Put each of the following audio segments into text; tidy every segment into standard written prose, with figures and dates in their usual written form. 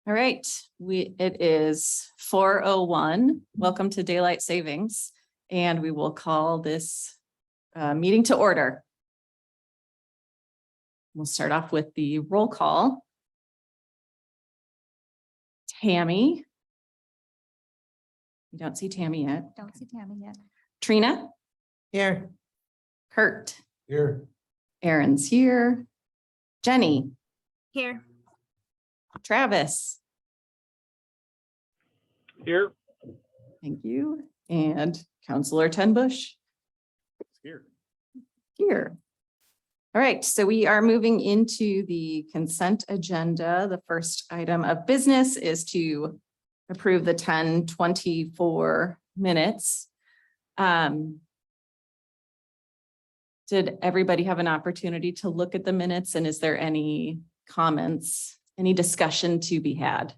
All right, it is 4:01. Welcome to Daylight Savings, and we will call this meeting to order. We'll start off with the roll call. Tammy. We don't see Tammy yet. Don't see Tammy yet. Trina. Here. Kurt. Here. Aaron's here. Jenny. Here. Travis. Here. Thank you. And Counselor Tenbush. Here. Here. All right, so we are moving into the consent agenda. The first item of business is to approve the 10:24 minutes. Did everybody have an opportunity to look at the minutes, and is there any comments, any discussion to be had?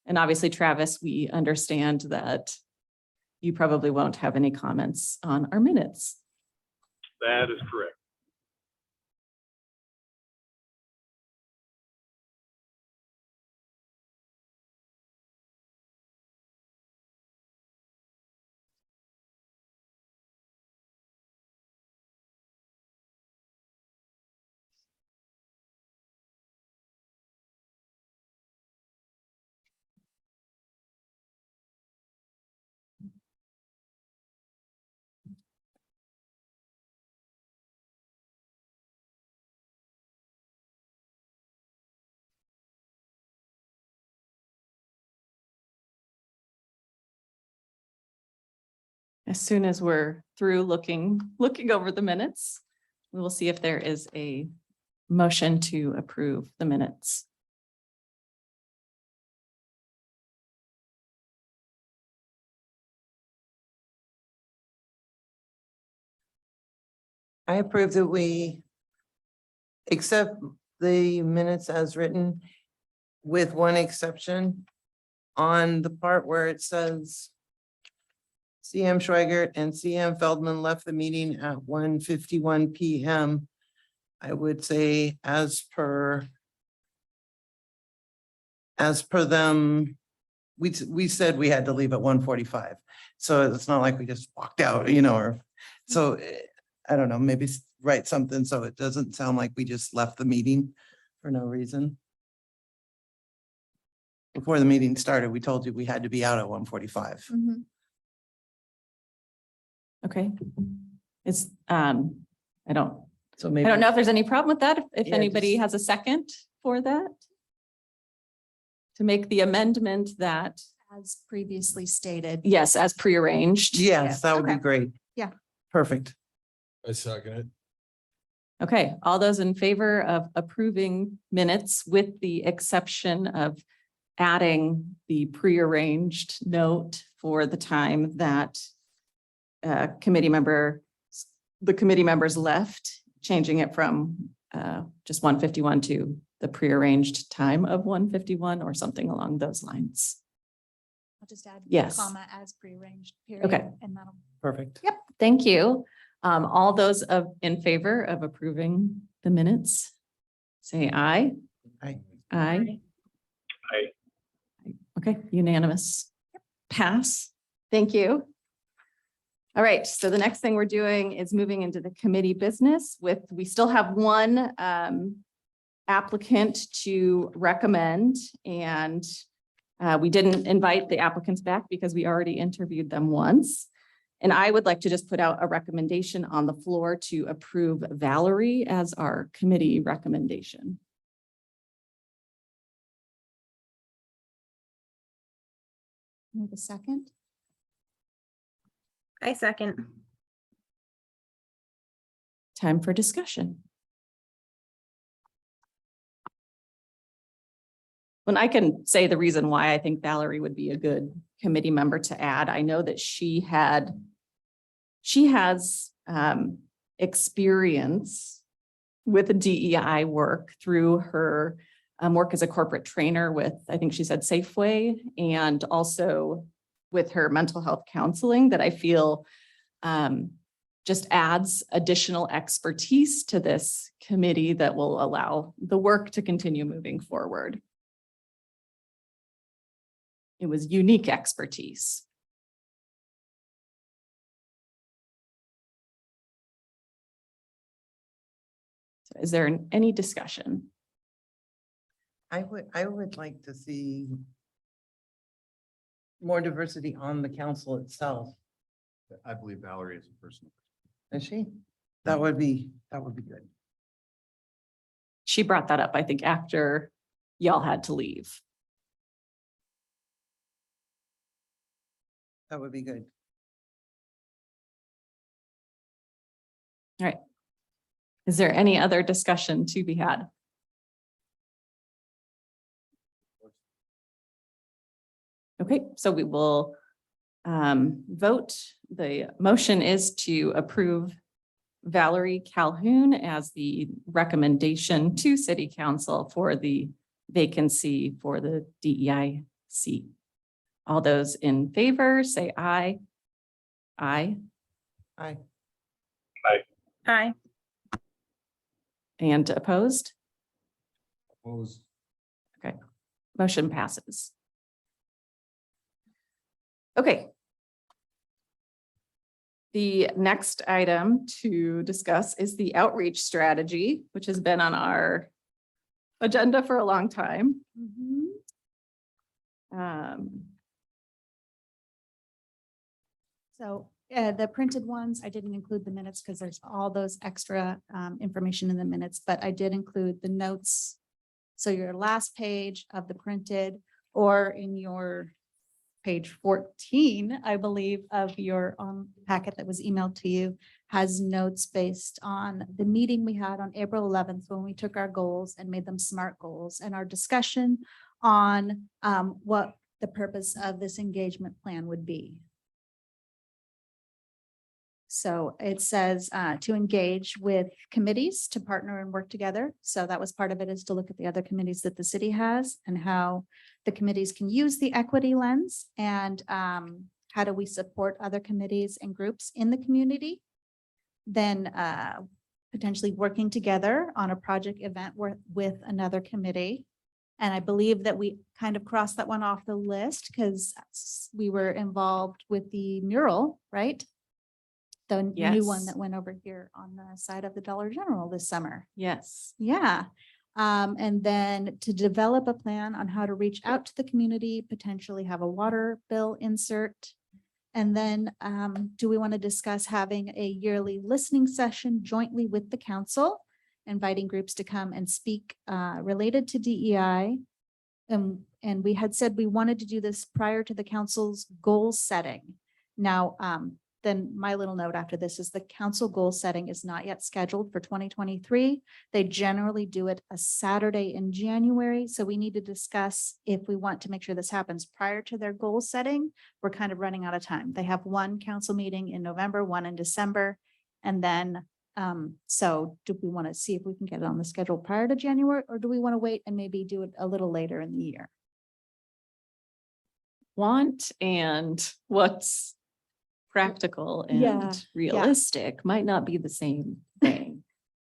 And obviously, Travis, we understand that you probably won't have any comments on our minutes. That is correct. As soon as we're through looking over the minutes, we will see if there is a motion to approve the minutes. I approve that we accept the minutes as written with one exception on the part where it says CM Schweigert and CM Feldman left the meeting at 1:51 PM. I would say as per them, we said we had to leave at 1:45. So it's not like we just walked out, or so I don't know, maybe write something so it doesn't sound like we just left the meeting for no reason. Before the meeting started, we told you we had to be out at 1:45. Okay. It's, I don't So maybe. know if there's any problem with that. If Yeah, anybody just- has a second for that. To make the amendment that, As previously stated. yes, as prearranged. Yes, that would be Okay. great. Yeah. Perfect. I second it. Okay, all those in favor of approving minutes with the exception of adding the prearranged note for the time that the committee members left, changing it from just 1:51 to the prearranged time of 1:51 or something along those lines. I'll just add. Yes. Comma as prearranged. Period. Okay. And that'll. Perfect. Yep, thank you. All those in favor of approving the minutes, say aye. Aye. Aye. Aye. Okay, unanimous. Pass. Thank you. All right, so the next thing we're doing is moving into the committee business we still have one applicant to recommend, and we didn't invite the applicants back because we already interviewed them once. And I would like to just put out a recommendation on the floor to approve Valerie as our committee recommendation. Need a second? I second. Time for discussion. When I can say the reason why I think Valerie would be a good committee member to add, I know that she has experience with DEI work through her work as a corporate trainer with, I think she said Safeway, and also with her mental health counseling that I feel just adds additional expertise to this committee that will allow the work to continue moving forward. It was unique expertise. So is there any discussion? I would like to see more diversity on the council itself. I believe Valerie is a person. Is she? That would be good. She brought that up, I think, after y'all had to leave. That would be good. All right. Is there any other discussion to be had? Okay, so we will vote. The motion is to approve Valerie Calhoun as the recommendation to City Council for the vacancy for the DEI seat. All those in favor, say aye. Aye. Aye. Aye. And opposed? Opposed. Motion passes. Okay. The next item to discuss is the outreach strategy, which has been on our agenda for a long time. So the printed ones, I didn't include the minutes because there's all those extra information in the minutes, but I did include the notes. So your last page of the printed or in your page 14, I believe, of your packet that was emailed to you has notes based on the meeting we had on April 11th when we took our goals and made them SMART goals and our discussion on what the purpose of this engagement plan would be. So it says to engage with committees to partner and work together. So that was part of it, is to look at the other committees that the city has and how the committees can use the equity lens, and how do we support other committees and groups in the community. Then potentially working together on a project event with another committee. And I believe that we kind of crossed that one off the list because we were involved with the mural, right? The new one Yes. that went over here on the side of the Dollar General this summer. Yes. Yeah. And then to develop a plan on how to reach out to the community, potentially have a water bill insert. And then do we want to discuss having a yearly listening session jointly with the council, inviting groups to come and speak related to DEI? And we had said we wanted to do this prior to the council's goal setting. Now, then my little note after this is the council goal setting is not yet scheduled for 2023. They generally do it a Saturday in January. So we need to discuss if we want to make sure this happens prior to their goal setting. We're kind of running out of time. They have one council meeting in November, one in December. And then, so do we want to see if we can get it on the schedule prior to January, or do we want to wait and maybe do it a little later in the year? Want and what's practical Yeah, and realistic might not be the same thing.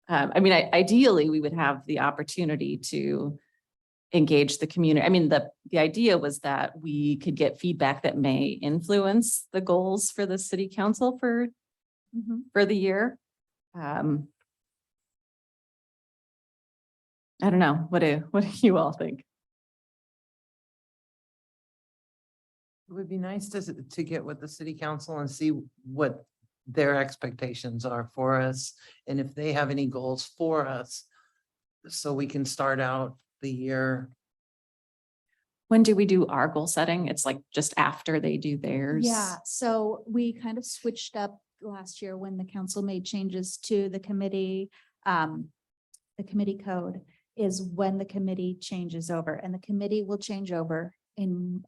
I mean, ideally, we would have the opportunity to engage the community. I mean, the idea was that we could get feedback that may influence the goals for the city council for the year. I don't know. What do you all think? It would be nice to get with the city council and see what their expectations are for us and if they have any goals for us. So we can start out the year. When do we do our goal setting? It's like just after they do theirs. Yeah, so we kind of switched up last year when the council made changes to the committee. The committee code is when the committee changes over, and the committee will change over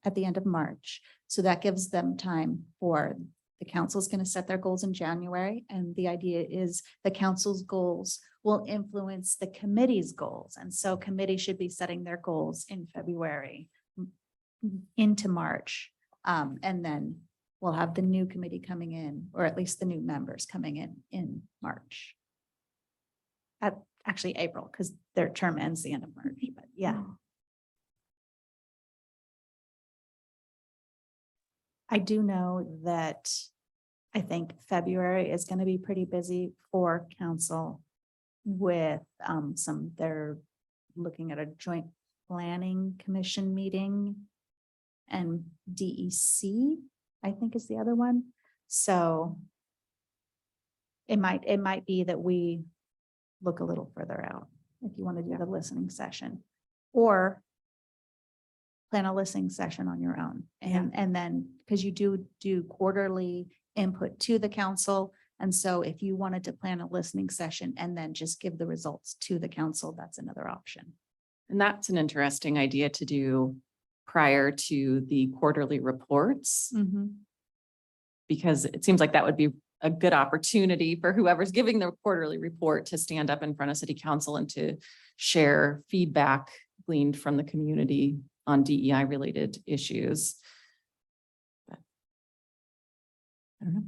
at the end of March. So that gives them time for the council's going to set their goals in January. And the idea is the council's goals will influence the committee's goals. And so committee should be setting their goals in February into March. And then we'll have the new committee coming in, or at least the new members coming in March. Actually April, because their term ends the end of March, but yeah. I do know that I think February is going to be pretty busy for council with they're looking at a joint planning commission meeting and DEC, I think is the other one. So it might be that we look a little further out if you want to do the listening session or plan a listening session on your own. And then, because you do quarterly input to the council. And so if you wanted to plan a listening session and then just give the results to the council, that's another option. And that's an interesting idea to do prior to the quarterly reports, because it seems like that would be a good opportunity for whoever's giving the quarterly report to stand up in front of city council and to share feedback gleaned from the community on DEI related issues. But I don't know,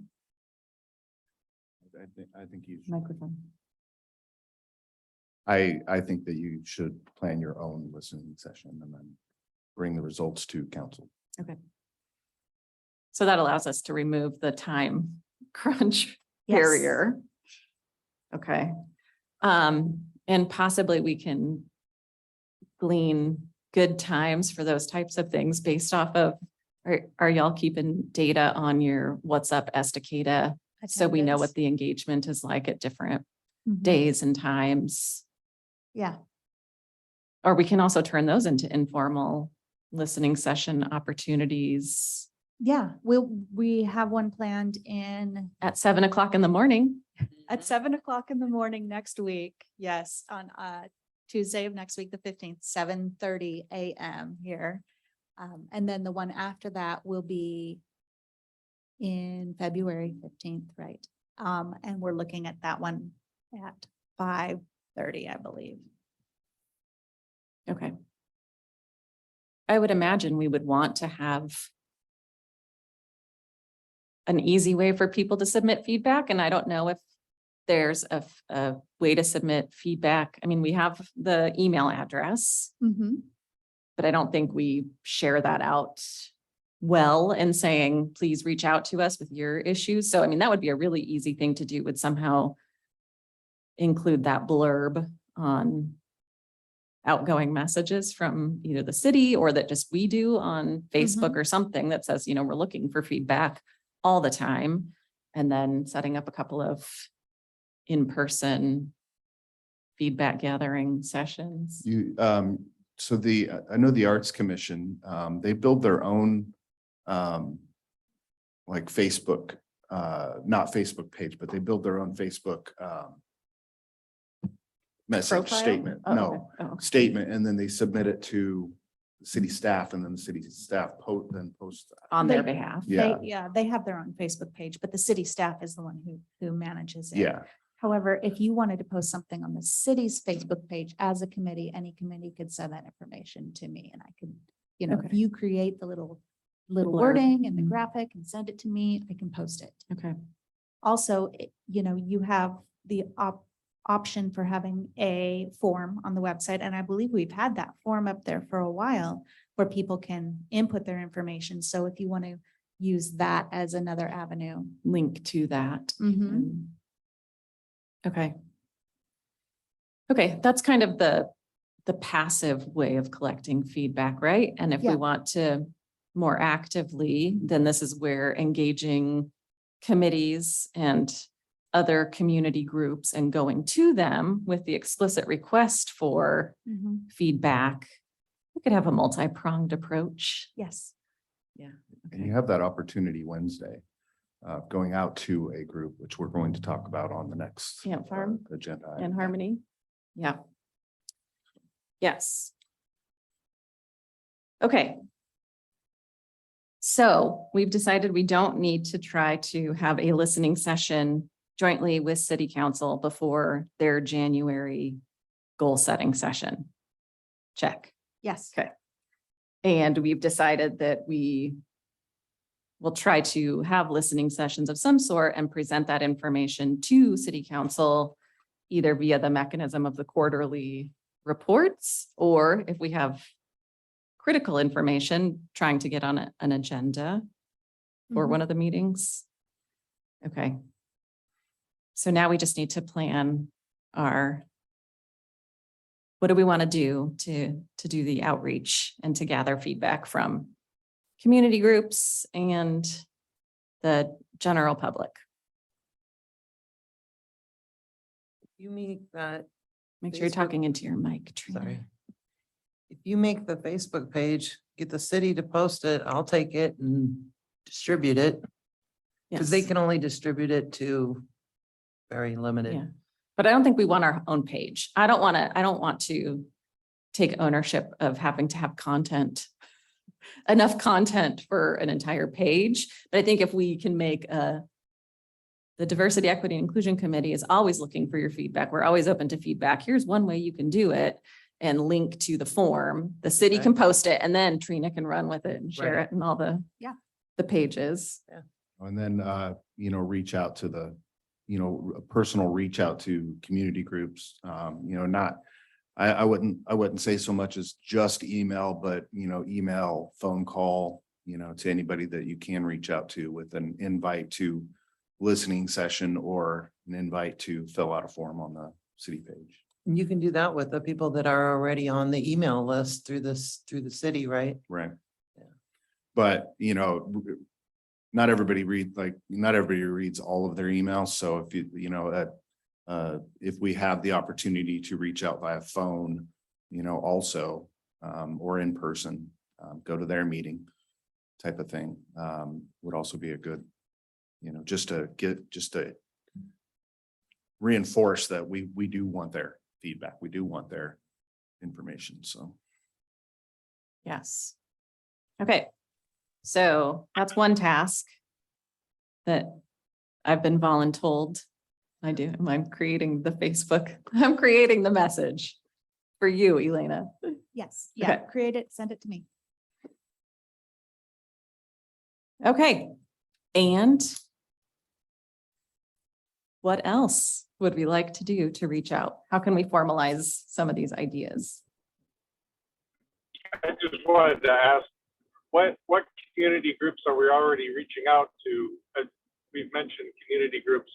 I think you, microphone. I think that you should plan your own listening session and then bring the results to council. Okay. So that allows us to remove the time crunch Yes. barrier. Okay. And possibly we can glean good times for those types of things based off of, are y'all keeping data on your What's Up Estacada? So we know what the engagement is like at different days and times. Yeah, Or we can also turn those into informal listening session opportunities yeah, we have one planned in at 7 o'clock in the morning. at 7 o'clock in the morning next week. Yes, on Tuesday of next week, the 15th, 7:30 a.m. here. And then the one after that will be in February 15th, right? And we're looking at that one at 5:30, I believe. Okay. I would imagine we would want to have an easy way for people to submit feedback. And I don't know if there's a way to submit feedback. I mean, we have the email address, but I don't think we share that out well and saying, please reach out to us with your issues. So, I mean, that would be a really easy thing to do, would somehow include that blurb on outgoing messages from either the city or that just we do on Facebook or something that says, you know, we're looking for feedback all the time. And then setting up a couple of in-person feedback gathering sessions. You, so I know the Arts Commission, they build their own, like Facebook, not Facebook page, but they build their own Facebook, message Profile? statement, Oh, no, okay. Oh, okay. statement, and then they submit it to the city staff, and then the city staff post that. On their They- behalf. Yeah. They have their own Facebook page, but the city staff is the one who manages it. Yeah, However, if you wanted to post something on the city's Facebook page as a committee, any committee could send that information to me and I could, you know, if Okay. you create the little blurb. wording and the Mhm. graphic and send it to me, I can post it. Okay. Also, you know, you have the option for having a form on the website. And I believe we've had that form up there for a while where people can input their information. So if you want to use that as another avenue. Link to that. Mhm. And- Okay. Okay, that's kind of the passive way of collecting feedback, right? And if we Yeah. want to more actively, then this is where engaging committees and other community groups and going to them with the explicit request for feedback. We could have a multi-pronged approach. Yes. and you have that opportunity Wednesday, going out to a group, which we're going to talk about on the next Ant Farm agenda. and item. Harmony. Yeah. Yes. Okay. So we've decided we don't need to try to have a listening session jointly with city council before their January goal setting session. Check. Yes. Okay. And we've decided that we will try to have listening sessions of some sort and present that information to city council, either via the mechanism of the quarterly reports, or if we have critical information, trying to get on an agenda. for Mhm. one of the meetings? Okay. So now we just need to plan what do we want to do to do the outreach and to gather feedback from community groups and the general public? You make that, Make sure you're Facebook- talking into your mic, sorry. Trina. If you make the Facebook page, get the city to post it, I'll take it and distribute it. Because they Yes. can only distribute it to very Yeah, limited. but I don't think we want our own page. I don't want to take ownership of having to have content, enough content for an entire page. But I think if we can make the Diversity, Equity, and Inclusion Committee is always looking for your feedback. We're always open to feedback. Here's one way you can do it and link to the form. The city Okay. can post it and then Trina can run with it and share Right. it in all the pages. And then, reach out to a personal reach out to community groups, I wouldn't say so much as just email, but, email, phone call, to anybody that you can reach out to with an invite to listening session or an invite to fill out a form on the city page. And you can do that with the people that are already on the email list through the city, right? Right. Yeah. But, not everybody reads all of their emails. So if if we have the opportunity to reach out via phone, also, or in person, go to their meeting type of thing, would also be a good, just to reinforce that we do want their feedback. We do want their information. So. Yes. Okay. So that's one task that I've been voluntold. I'm creating the Facebook, I'm creating the message for you, Elena. Yes, yeah, Okay. create it, send it to me. Okay. And what else would we like to do to reach out? How can we formalize some of these ideas? I just wanted to ask, what community groups are we already reaching out to? As we've mentioned community groups.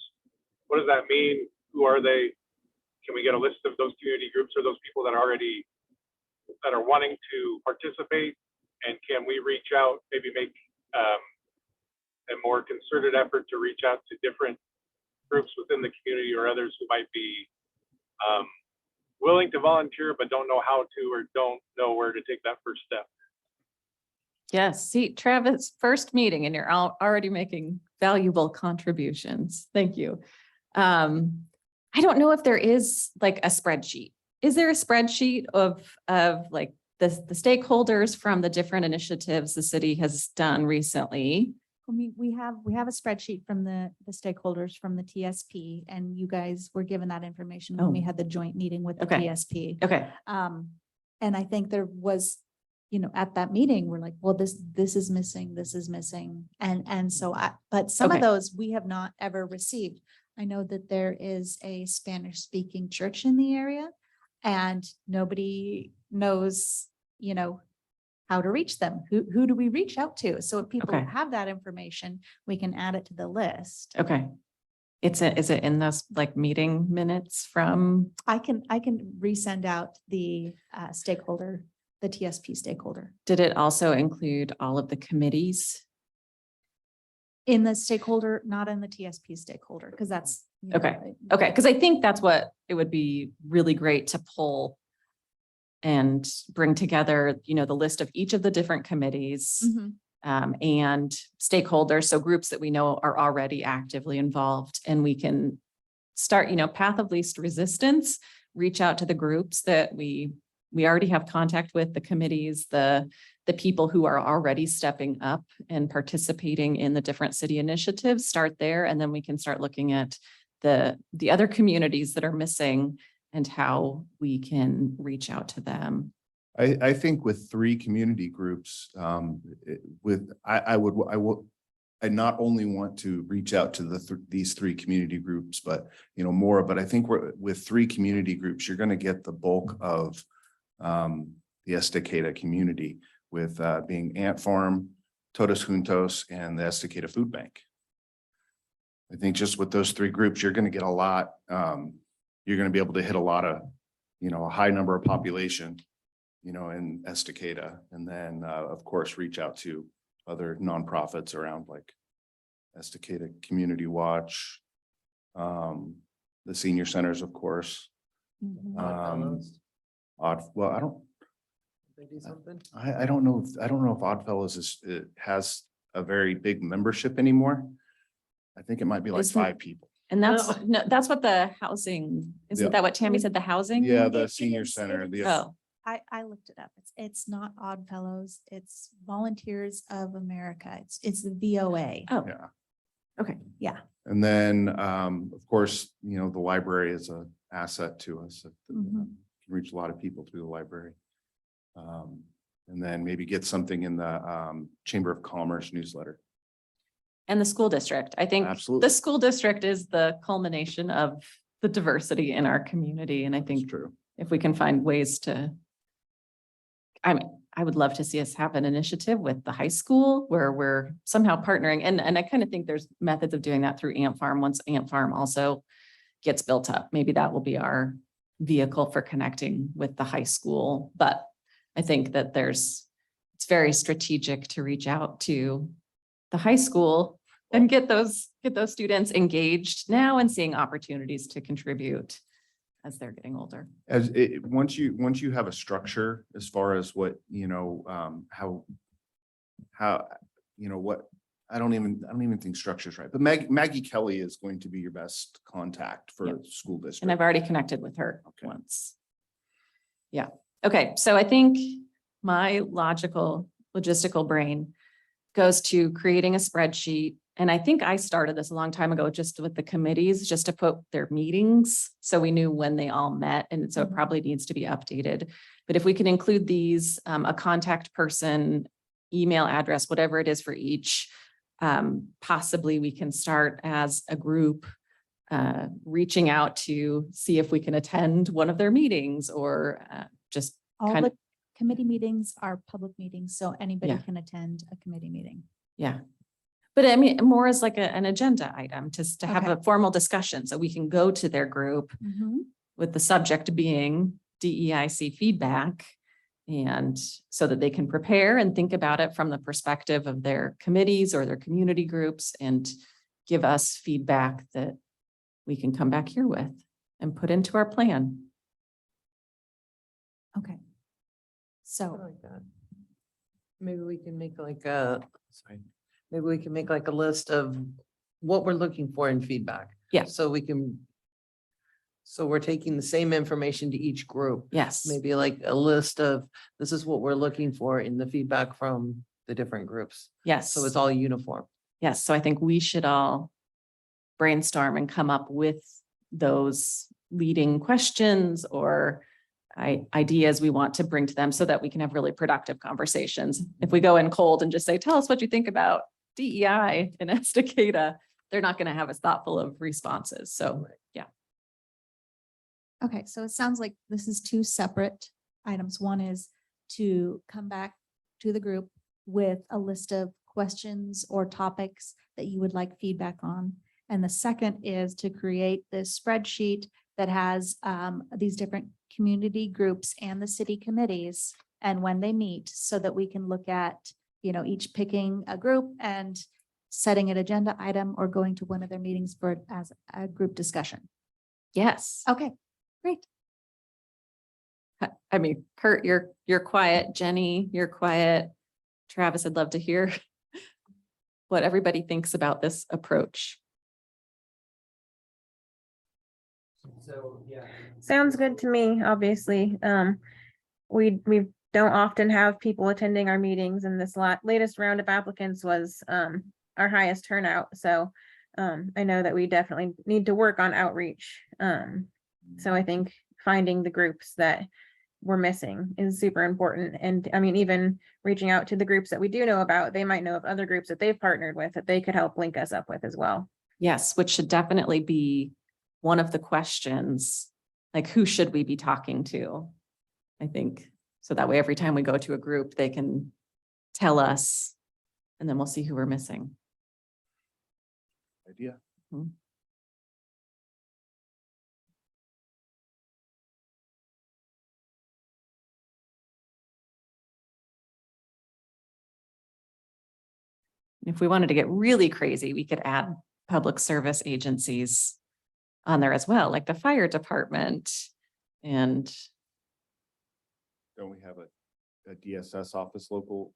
What does that mean? Who are they? Can we get a list of those community groups or those people that are wanting to participate? And can we reach out, maybe make a more concerted effort to reach out to different groups within the community or others who might be willing to volunteer but don't know how to or don't know where to take that first step? Yes, see, Travis, first meeting and you're already making valuable contributions. Thank you. I don't know if there is like a spreadsheet. Is there a spreadsheet of like the stakeholders from the different initiatives the city has done recently? We have a spreadsheet from the stakeholders from the TSP, and you guys were given that information when we Oh. had the joint meeting with the Okay. TSP. Okay, And I think there was, at that meeting, we're like, well, this is missing, this is missing. And so but some of Okay. those we have not ever received. I know that there is a Spanish speaking church in the area and nobody knows, how to reach them. Who do we reach out to? So if people Okay. have that information, we can add it to the list. okay. Is it in those like meeting minutes from, I can resend out the stakeholder, the TSP stakeholder. did it also include all of the committees? In the stakeholder, not in the TSP stakeholder, because that's. Okay. Okay, because I think that's what it would be really great to pull and bring together, the list of each of the different committees Mhm. and stakeholders, so groups that we know are already actively involved, and we can start, path of least resistance, reach out to the groups that we already have contact with, the committees, the people who are already stepping up and participating in the different city initiatives, start there, and then we can start looking at the other communities that are missing and how we can reach out to them. I think with 3 community groups, I not only want to reach out to these 3 community groups, but, more, but I think with 3 community groups, you're going to get the bulk of the Estacada community with being Ant Farm, Todos Juntos, and the Estacada Food Bank. I think just with those three groups, you're going to get a lot, you're going to be able to hit a lot of, a high number of population, in Estacada. And then, of course, reach out to other nonprofits around like Estacada Community Watch, the senior centers, of course. Mhm. Oddfellows. They do something? I don't know, if Oddfellows it has a very big membership anymore. I think it might be like Isn't- 5 people. And that's, No. no, that's what the housing, Yeah. isn't that what Tammy said, the housing? Yeah, It the is- senior center, the, Oh, I looked it up. It's not Oddfellows. It's Volunteers of America. It's the VOA. oh, yeah. okay. And then, of course, the library is an asset to us. Mhm. Can reach a lot of people through the library. And then maybe get something in the Chamber of Commerce newsletter. And the school district. I think Absolutely. the school district is the culmination of the diversity in our community. And I That's think true. if we can find ways to, I would love to see us have an initiative with the high school where we're somehow partnering. And I kind of think there's methods of doing that through Ant Farm. Once Ant Farm also gets built up, maybe that will be our vehicle for connecting with the high school. But I think that it's very strategic to reach out to the high school and get those students engaged now and seeing opportunities to contribute as they're getting older. Once you have a structure as far as what, what, I don't even think structure is right, but Maggie Kelly is going to be your best contact for Yep. school And I've district. already connected with her Okay. once. Yeah, okay, so I think my logistical brain goes to creating a spreadsheet. And I think I started this a long time ago, just with the committees, just to put their meetings. So we knew when they all met. And so it Mhm. probably needs to be updated. But if we can include these, a contact person, email address, whatever it is for each, possibly we can start as a group, reaching out to see if we can attend one of their meetings or just All kind the of, committee meetings are public meetings, so anybody Yeah. can attend a committee meeting. yeah. But I mean, more as like an agenda item, just to have Okay. a formal discussion, so we can go to their group with the subject being DEIC feedback. And so that they can prepare and think about it from the perspective of their committees or their community groups and give us feedback that we can come back here with and put into our plan. Okay. I So, like that. Maybe we can make like maybe we can make like a list of what we're looking for in feedback. Yeah. So we're taking the same information to each group. Yes. Maybe like a list of, this is what we're looking for in the feedback from the different groups. Yes. So it's all uniform. Yes, so I think we should all brainstorm and come up with those leading questions or ideas we want to bring to them so that we can have really productive conversations. If we go in cold and just say, tell us what you think about DEI in Estacada, they're not going to have as thoughtful of responses. So, yeah. okay, so it sounds like this is two separate items. One is to come back to the group with a list of questions or topics that you would like feedback on. And the second is to create this spreadsheet that has these different community groups and the city committees and when they meet so that we can look at, each picking a group and setting an agenda item or going to one of their meetings for as a group discussion. Yes. Okay, great. I mean, Kurt, you're quiet. Jenny, you're quiet. Travis, I'd love to hear what everybody thinks about this approach. So, yeah. Sounds good to me, obviously. We don't often have people attending our meetings, and this latest round of applicants was our highest turnout. So I know that we definitely need to work on outreach. So I think finding the groups that we're missing is super important. And I mean, even reaching out to the groups that we do know about, they might know of other groups that they've partnered with that they could help link us up with as well. Yes, which should definitely be one of the questions, like who should we be talking to? I think, so that way every time we go to a group, they can tell us And then we'll see who we're missing. Idea. If we wanted to get really crazy, we could add public service agencies on there as well, like the fire department. And Don't we have a DSS office local?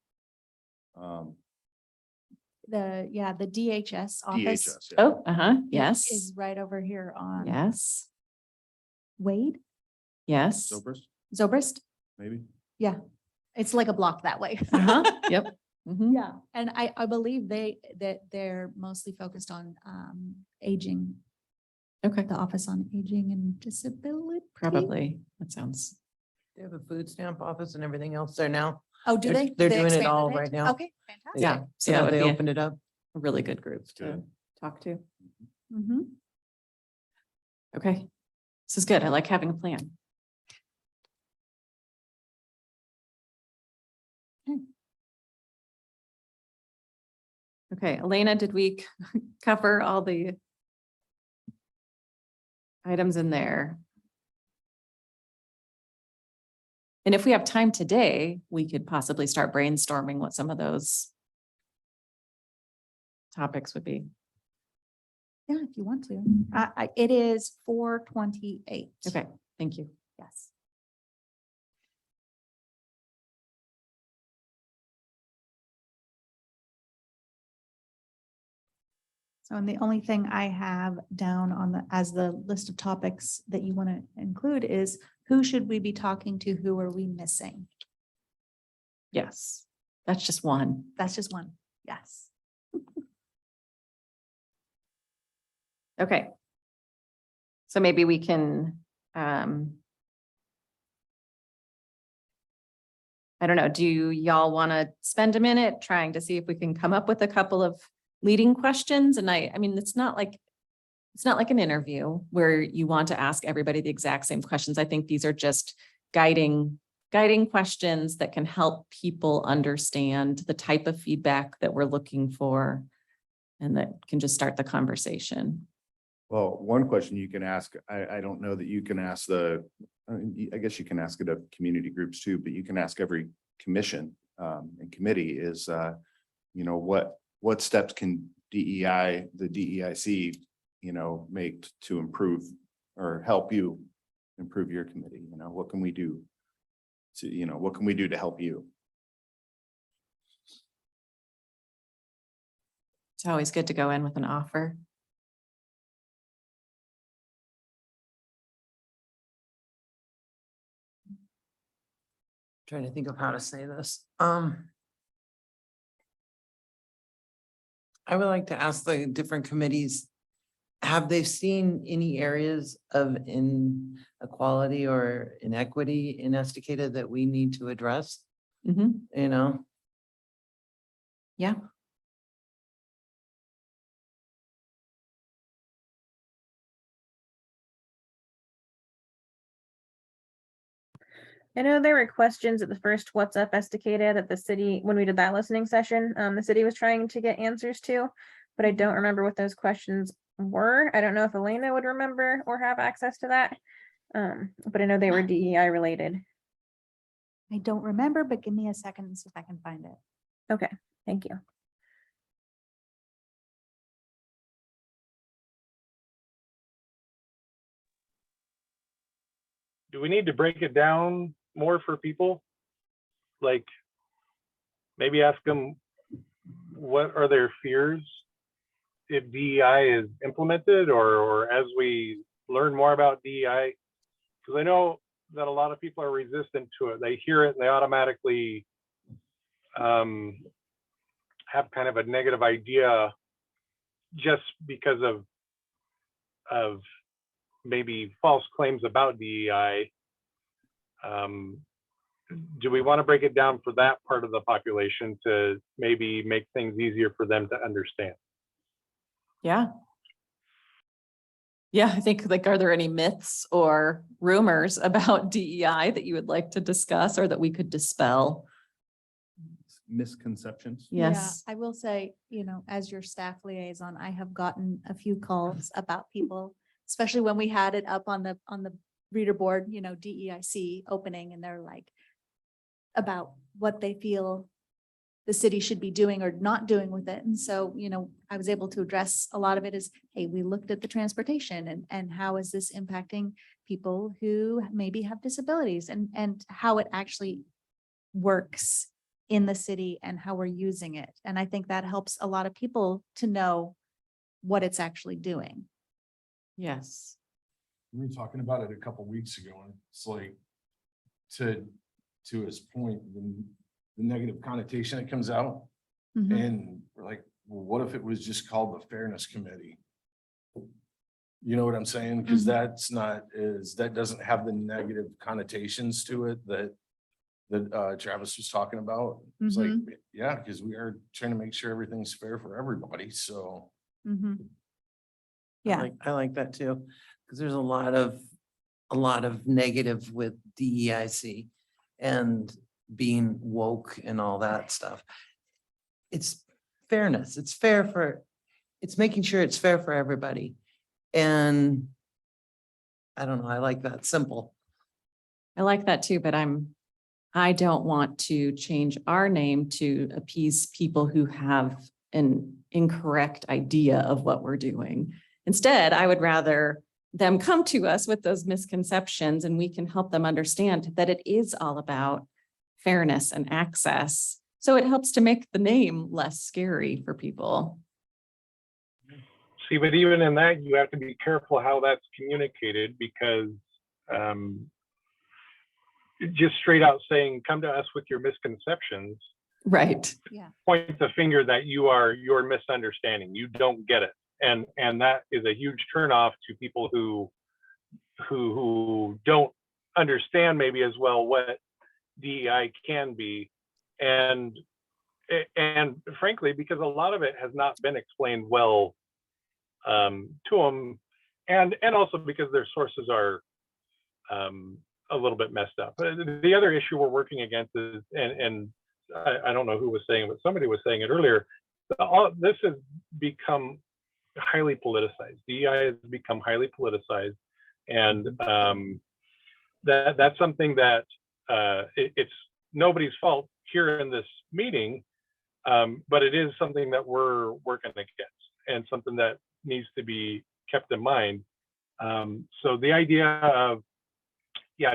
The DHS office DHS. yeah. oh, is yes, right over here on yes, Wade, yes. Zobrist, Zobrist. maybe? It's like a block that way. Yep. Mhm. Yeah, and I believe they're mostly focused on aging, Okay, the Office on Aging and Disability. probably. That sounds, They have a food stamp office and everything else there now. Oh, do They're- they? they're They doing it expanded all right now. Okay, fantastic. yeah. So Yeah, that would they be opened it up. a really good group to good. talk to. Mhm. Okay. This is good. I like having a plan. Okay, Elena, did we cover all the items in there? And if we have time today, we could possibly start brainstorming what some of those topics would be. Yeah, if you want to. It is 4:28. Okay, thank you. Yes. So, and the only thing I have down on as the list of topics that you want to include is who should we be talking to? Who are we missing? Yes, that's just one. That's just one. Yes. Okay. So maybe we can, I don't know, do y'all want to spend a minute trying to see if we can come up with a couple of leading questions? And I mean, it's not like an interview where you want to ask everybody the exact same questions. I think these are just guiding questions that can help people understand the type of feedback that we're looking for and that can just start the conversation. Well, one question you can ask, I don't know that you can ask I guess you can ask it of community groups too, but you can ask every commission and committee is, what steps can the DEIC, make to improve or help you improve your committee? What can we do what can we do to help you? It's always good to go in with an offer. Trying to think of how to say this. I would like to ask the different committees, have they seen any areas of inequality or inequity in Estacada that we need to address? Mhm. Yeah. I know there were questions at the first What's Up Estacada that the city, when we did that listening session, the city was trying to get answers to, but I don't remember what those questions were. I don't know if Elena would remember or have access to that. But I know they were DEI related. I don't remember, but give me a second and see if I can find it. Okay, thank you. Do we need to break it down more for people? Like, maybe ask them, what are their fears if DEI is implemented, or as we learn more about DEI? Because I know that a lot of people are resistant to it. They hear it and they automatically have kind of a negative idea just because of maybe false claims about DEI. Do we want to break it down for that part of the population to maybe make things easier for them to understand? Yeah. Yeah, I think are there any myths or rumors about DEI that you would like to discuss or that we could dispel? misconceptions. Yeah, Yes. I will say, as your staff liaison, I have gotten a few calls about people, especially when we had it up on the reader board, DEIC opening, and they're like about what they feel the city should be doing or not doing with it. And so, I was able to address a lot of it as, hey, we looked at the transportation and how is this impacting people who maybe have disabilities and how it actually works in the city and how we're using it. And I think that helps a lot of people to know what it's actually doing. Yes. We were talking about it a couple weeks ago, and it's like, to his point, the negative connotation that comes out, Mhm. and we're like, well, what if it was just called the Fairness Committee? You know what I'm saying? Because Mhm. that doesn't have the negative connotations to it that Travis was talking about. It's like, yeah, because we are trying to make sure everything's fair for everybody, so. Mhm. I Yeah, like that too, because there's a lot of negative with DEIC and being woke and all that stuff. It's fairness. It's making sure it's fair for everybody. And I don't know, I like that simple. I like that too, but I don't want to change our name to appease people who have an incorrect idea of what we're doing. Instead, I would rather them come to us with those misconceptions and we can help them understand that it is all about fairness and access. So it helps to make the name less scary for people. See, but even in that, you have to be careful how that's communicated because just straight out saying, come to us with your misconceptions, Right. points a finger that you're misunderstanding. You don't get it. And that is a huge turnoff to people who don't understand maybe as well what DEI can be. And frankly, because a lot of it has not been explained well to them, and also because their sources are a little bit messed up. But the other issue we're working against is, and I don't know who was saying, but somebody was saying it earlier, this has become highly politicized. DEI has become highly politicized, and that's something that it's nobody's fault here in this meeting, but it is something that we're working against and something that needs to be kept in mind. So the idea of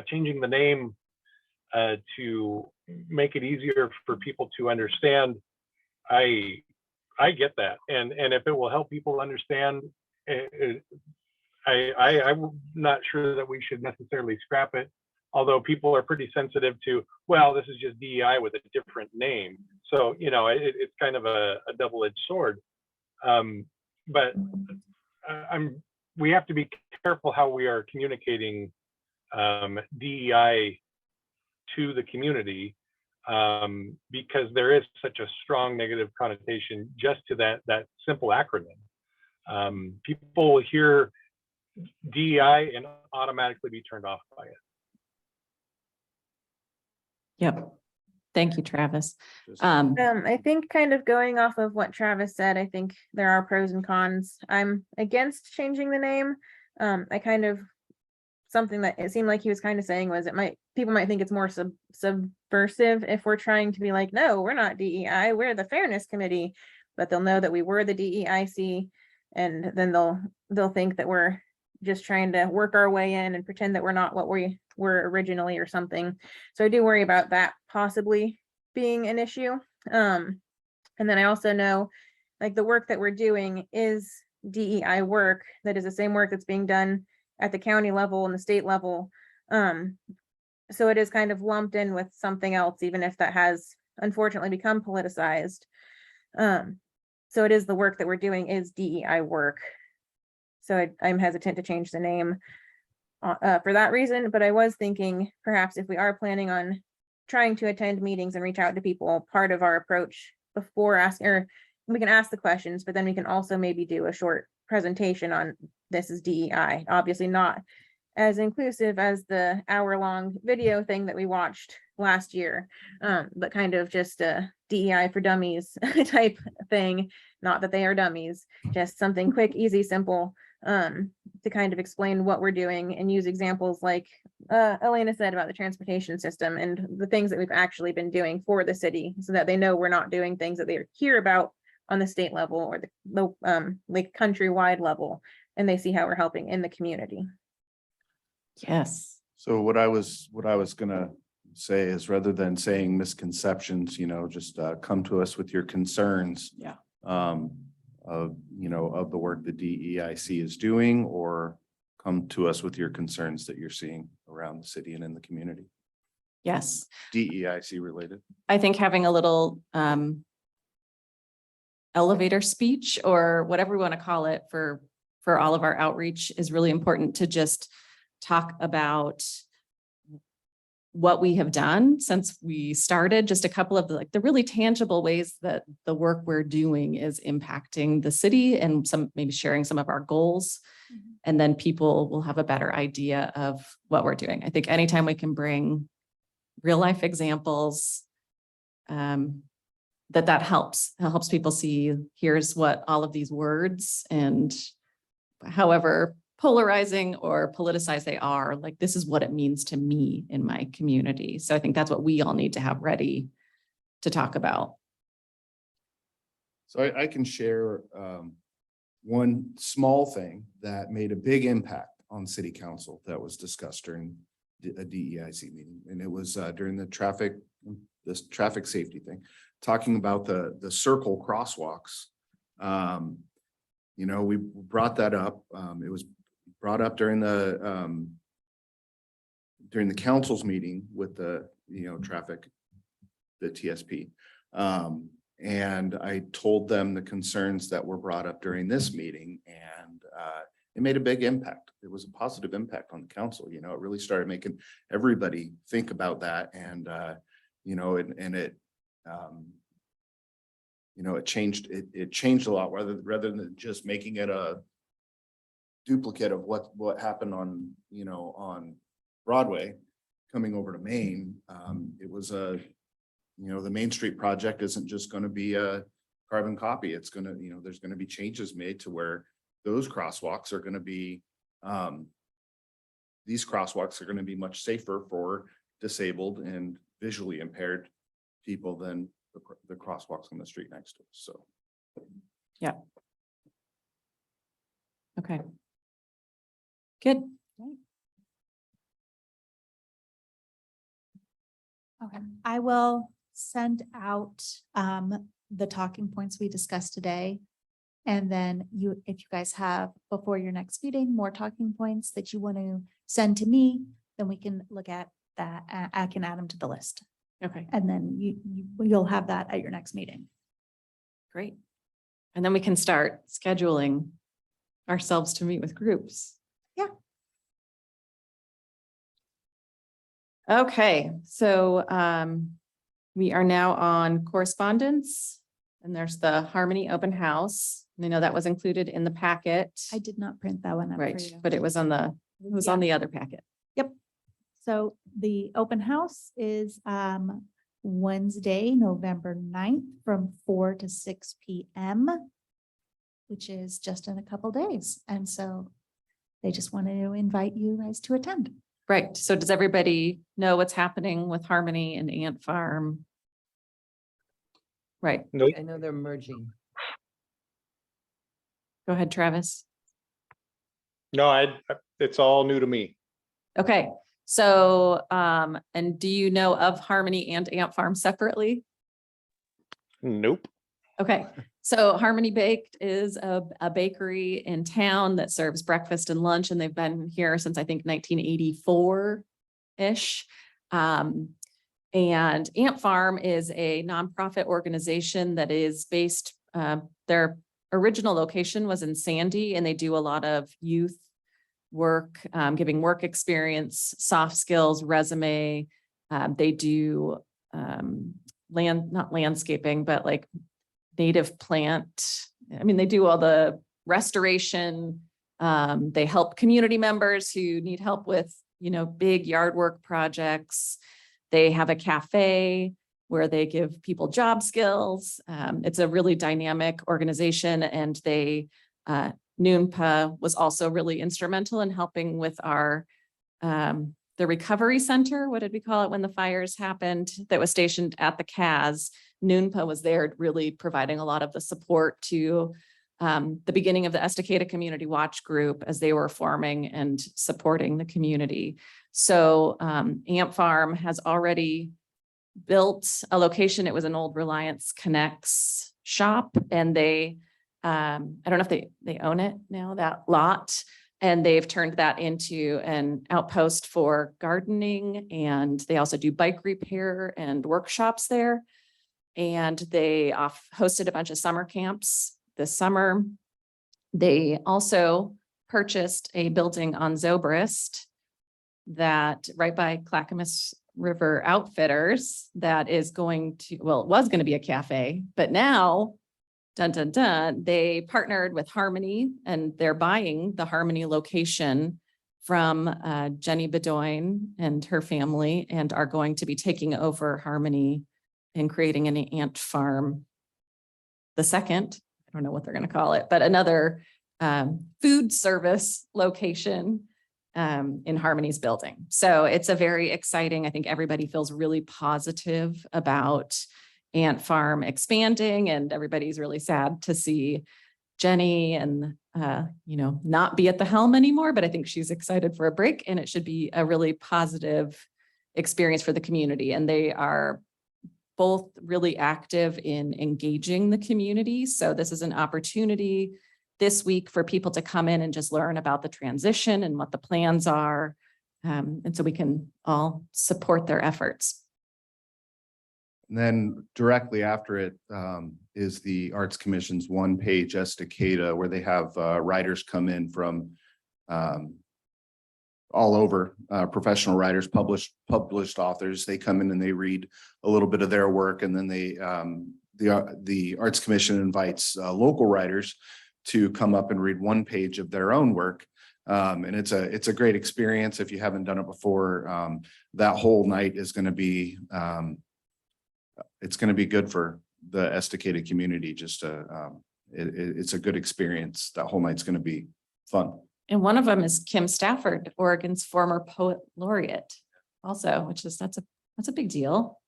changing the name to make it easier for people to understand, I get that, and if it will help people understand, I'm not sure that we should necessarily scrap it. Although people are pretty sensitive to, well, this is just DEI with a different name, so it's kind of a double-edged sword. But we have to be careful how we are communicating DEI to the community, because there is such a strong negative connotation just to that simple acronym. People will hear DEI and automatically be turned off by it. Yep. Thank you, Travis. I think kind of going off of what Travis said, I think there are pros and cons. I'm against changing the name. I kind of, something that it seemed like he was kind of saying was people might think it's more subversive if we're trying to be like, no, we're not DEI, we're the Fairness Committee, but they'll know that we were the DEIC, and then they'll think that we're just trying to work our way in and pretend that we're not what we were originally or something. So I do worry about that possibly being an issue. And then I also know, like, the work that we're doing is DEI work that is the same work that's being done at the county level and the state level. So it is kind of lumped in with something else, even if that has unfortunately become politicized. So it is the work that we're doing is DEI work. So I'm hesitant to change the name for that reason, but I was thinking perhaps if we are planning on trying to attend meetings and reach out to people, part of our approach before asking, or we can ask the questions, but then we can also maybe do a short presentation on this is DEI, obviously not as inclusive as the hour-long video thing that we watched last year. But kind of just a DEI for dummies type thing. Not that they are dummies, just something quick, easy, simple, to kind of explain what we're doing and use examples like Elena said about the transportation system and the things that we've actually been doing for the city so that they know we're not doing things that they hear about on the state level or the like countrywide level, and they see how we're helping in the community. Yes. So what I was gonna say is rather than saying misconceptions, just come to us with your concerns. Yeah. Of the work the DEIC is doing, or come to us with your concerns that you're seeing around the city and in the community, Yes. DEIC related. I think having a little elevator speech or whatever we want to call it for all of our outreach is really important to just talk about what we have done since we started, just a couple of the really tangible ways that the work we're doing is impacting the city and maybe sharing some of our goals. And then people will have a better idea of what we're doing. I think anytime we can bring real life examples, that helps. It helps people see, here's what all of these words and however polarizing or politicized they are, like this is what it means to me in my community. So I think that's what we all need to have ready to talk about. So I can share one small thing that made a big impact on city council that was discussed during a DEIC meeting. And it was during this traffic safety thing, talking about the circle crosswalks. We brought that up. It was brought up during the council's meeting with the, traffic, the TSP. And I told them the concerns that were brought up during this meeting, and it made a big impact. It was a positive impact on the council. It really started making everybody think about that. And, it changed a lot rather than just making it a duplicate of what happened on Broadway coming over to Maine. It was the Main Street project isn't just going to be a carbon copy. It's going to, there's going to be changes made to where those crosswalks are going to be, these crosswalks are going to be much safer for disabled and visually impaired people than the crosswalks on the street next to us. So. Yeah. Okay. Good. Okay, I will send out the talking points we discussed today. And then if you guys have before your next meeting, more talking points that you want to send to me, then we can look at that. I can add them to the list. Okay, And then you'll have that at your next meeting. great. And then we can start scheduling ourselves to meet with groups. Yeah. Okay, so we are now on correspondence, and there's the Harmony Open House. And I know that was included in the packet. I did not print that one up for Right, you. but it was on the other packet. So the open house is Wednesday, November 9th from 4 to 6 p.m., which is just in a couple days. And so they just wanted to invite you guys to attend. Right, so does everybody know what's happening with Harmony and Ant Farm? Right, Nope. I know they're merging. go ahead, Travis. No, it's all new to me. Okay, so, and do you know of Harmony and Ant Farm separately? Nope. Okay, so Harmony Baked is a bakery in town that serves breakfast and lunch, and they've been here since I think 1984-ish. And Ant Farm is a nonprofit organization that is based, their original location was in Sandy, and they do a lot of youth work, giving work experience, soft skills, resume. They do not landscaping, but like native plant. I mean, they do all the restoration, They help community members who need help with, big yard work projects. They have a cafe where they give people job skills. It's a really dynamic organization, and NUNPA was also really instrumental in helping with the recovery center. What did we call it when the fires happened? That was stationed at the CAS. NUNPA was there really providing a lot of the support to the beginning of the Estacada Community Watch Group as they were forming and supporting the community. So Ant Farm has already built a location. It was an old Reliance Connects shop, and I don't know if they own it now, that lot. And they've turned that into an outpost for gardening, and they also do bike repair and workshops there. And they hosted a bunch of summer camps this summer. They also purchased a building on Zobrist that right by Clackamas River Outfitters that is going to, well, it was going to be a cafe, but now dun, dun, dun, they partnered with Harmony, and they're buying the Harmony location from Jenny Bedoin and her family, and are going to be taking over Harmony and creating an ant farm. The second, I don't know what they're going to call it, but another food service location in Harmony's building. So it's a very exciting, I think everybody feels really positive about Ant Farm expanding, and everybody's really sad to see Jenny and, not be at the helm anymore, but I think she's excited for a break, and it should be a really positive experience for the community. And they are both really active in engaging the community. So this is an opportunity this week for people to come in and just learn about the transition and what the plans are. And so we can all support their efforts. And then directly after it is the Arts Commission's one-page Estacada, where they have writers come in from all over, professional writers, published authors. They come in and they read a little bit of their work, and then the Arts Commission invites local writers to come up and read one page of their own work. And it's a great experience. If you haven't done it before, that whole night is going to be it's going to be good for the Estacada community. Just it's a good experience. That whole night's going to be fun. And one of them is Kim Stafford, Oregon's former poet laureate also, which is, that's a big deal.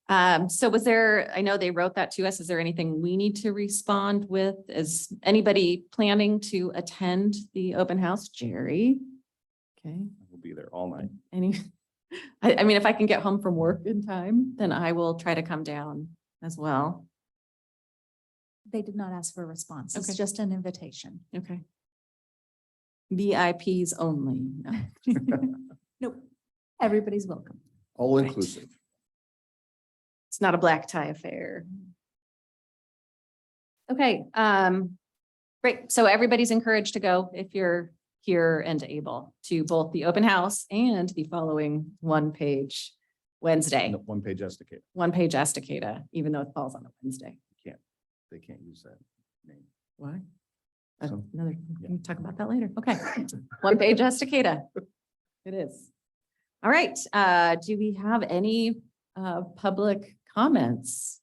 So was there, I know they wrote that to us. Is there anything we need to respond with? Is anybody planning to attend the open house? Jerry? Okay. We'll be there all night. I mean, if I can get home from work in time, then I will try to come down as well. They did not ask for a response. It's Okay. just an invitation. Okay. VIPs only. No. Nope. Everybody's welcome. All Right. inclusive. It's not a black tie affair. Okay, great. So everybody's encouraged to go if you're here and able to both the open house and the following one-page Wednesday, One-page Estacada. one-page Estacada, even though it falls on a Wednesday. They can't use that name. Why? So- Another, we Yeah. can talk about that later. Okay, one-page Estacada. It is. All right, do we have any public comments?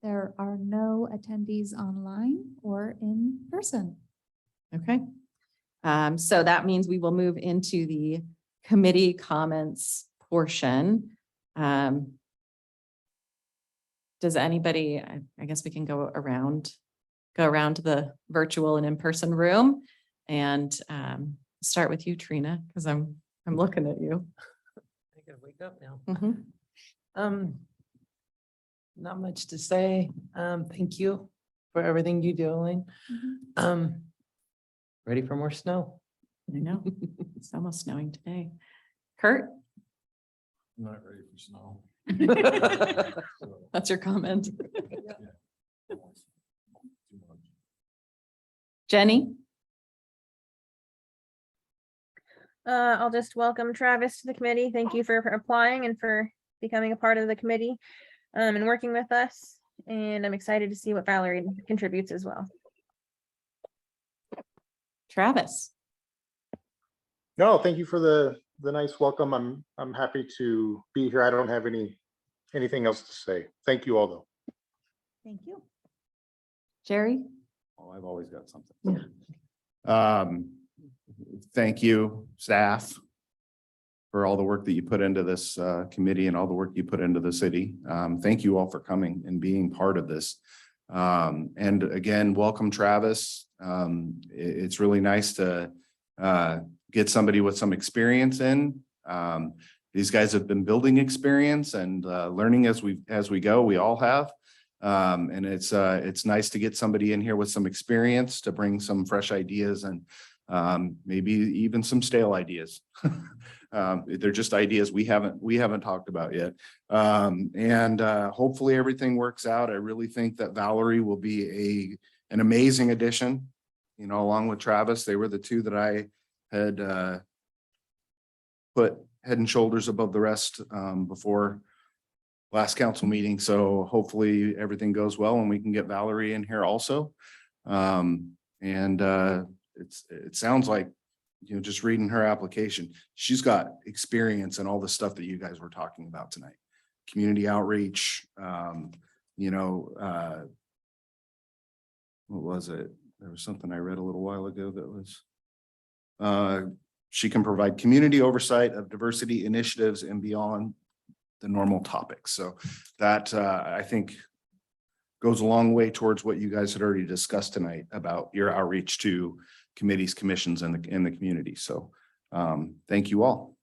There are no attendees online or in person. Okay. So that means we will move into the committee comments portion. Does anybody, I guess we can go around to the virtual and in-person room, and start with you, Trina, because I'm looking at you. I gotta wake up now. Mhm. Not much to say. Thank you for everything you're doing. Ready for more snow? I know, it's almost snowing today. Kurt, I'm not ready for snow. So, that's your comment. yeah. Too much. Jenny? I'll just welcome Travis to the committee. Thank you for applying and for becoming a part of the committee and working with us. And I'm excited to see what Valerie contributes as well. Travis. No, thank you for the nice welcome. I'm happy to be here. I don't have anything else to say. Thank you all though. Thank you. Jerry? Oh, I've always got something. Thank you, staff, for all the work that you put into this committee and all the work you put into the city. Thank you all for coming and being part of this. And again, welcome Travis. It's really nice to get somebody with some experience in. These guys have been building experience and learning as we go. We all have. And it's nice to get somebody in here with some experience to bring some fresh ideas and maybe even some stale ideas. They're just ideas we haven't talked about yet. And hopefully everything works out. I really think that Valerie will be an amazing addition, you know, along with Travis. They were the two that I had put head and shoulders above the rest before last council meeting. So hopefully everything goes well and we can get Valerie in here also. It sounds like, you know, just reading her application, she's got experience in all the stuff that you guys were talking about tonight. Community outreach, you know, what was it? There was something I read a little while ago that was, she can provide community oversight of diversity initiatives and beyond the normal topics. So that I think goes a long way towards what you guys had already discussed tonight about your outreach to committees, commissions, and the community. So thank you all.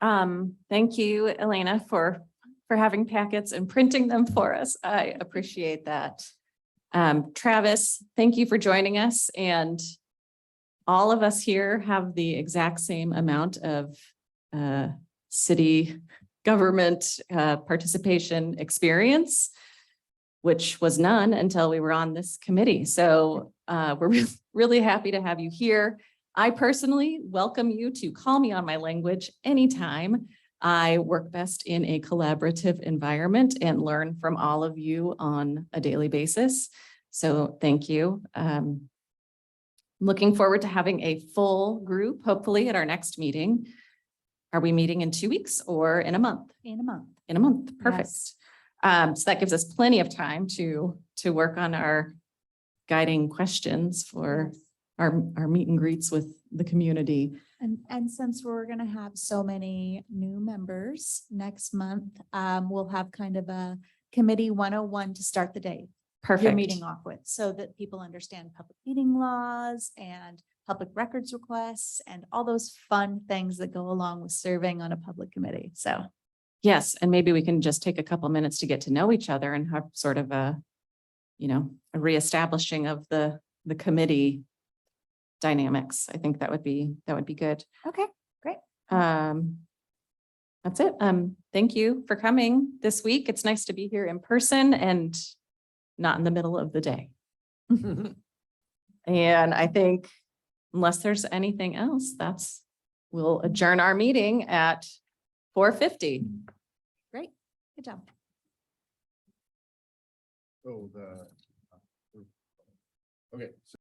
Thank you, Elena, for having packets and printing them for us. I appreciate that. Travis, thank you for joining us. And all of us here have the exact same amount of city government participation experience, which was none until we were on this committee. So we're really happy to have you here. I personally welcome you to call me on my language anytime. I work best in a collaborative environment and learn from all of you on a daily basis. So thank you. Looking forward to having a full group, hopefully at our next meeting. Are we meeting in 2 weeks or in a month? In a month. In a month, perfect. Yes. So that gives us plenty of time to work on our guiding questions for Yes. our meet and greets with the community. And since we're gonna have so many new members next month, we'll have kind of a committee 101 to start the day. Perfect. You're meeting off with, so that people understand public meeting laws and public records requests and all those fun things that go along with serving on a public committee. So Yes, and maybe we can just take a couple minutes to get to know each other and have sort of a, you know, a reestablishing of the committee dynamics. I think that would be good. okay, great. That's it. Thank you for coming this week. It's nice to be here in person and not in the middle of the day. And I think unless there's anything else, we'll adjourn our meeting at 4:50. Great. Good job. Okay.